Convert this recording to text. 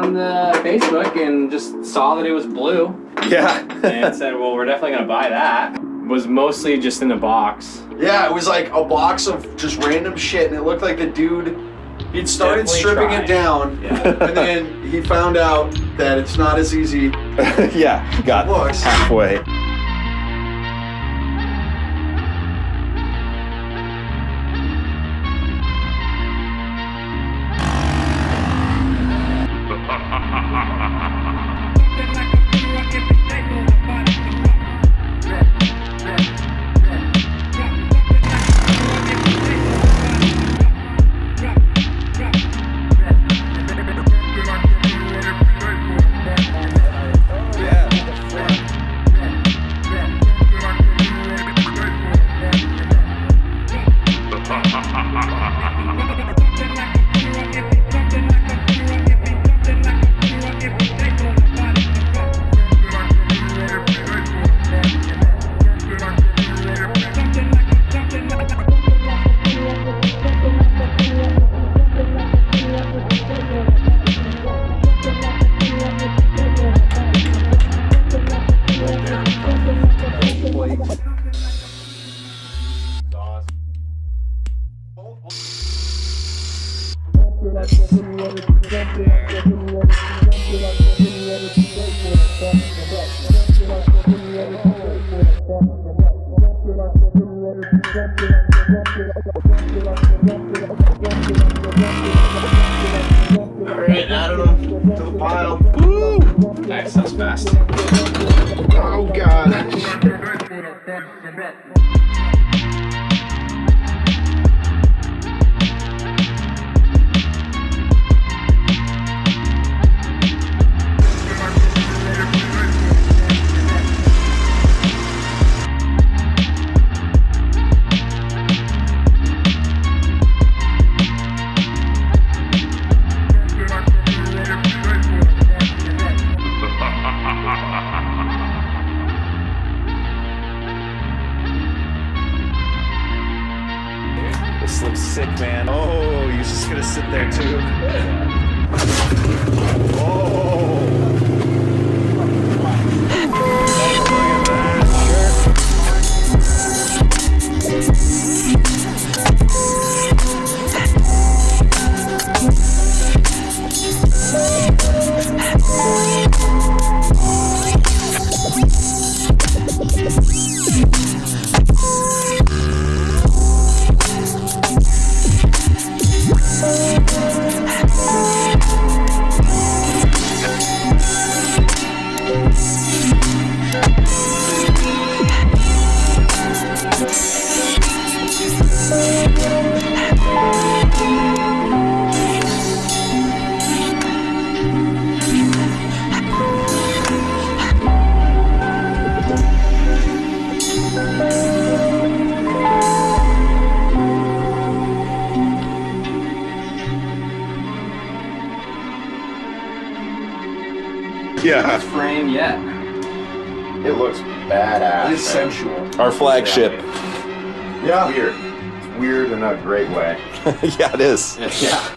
on the Facebook and just saw that it was blue. Yeah. And said, well, we're definitely going to buy that. It was mostly just in a box. Yeah, it was like a box of just random shit, and it looked like the dude, he'd started stripping it down, and then he found out that it's not as easy. Yeah, he got halfway. Alright, added them to the pile. Woo! Nice, that was fast. Oh god. This looks sick, man. Oh, you're just gonna sit there too. Oh. Yeah. Best frame yet. It looks badass. It is sensual. Our flagship. Yeah. Weird. It's weird in a great way. Yeah, it is. Yeah.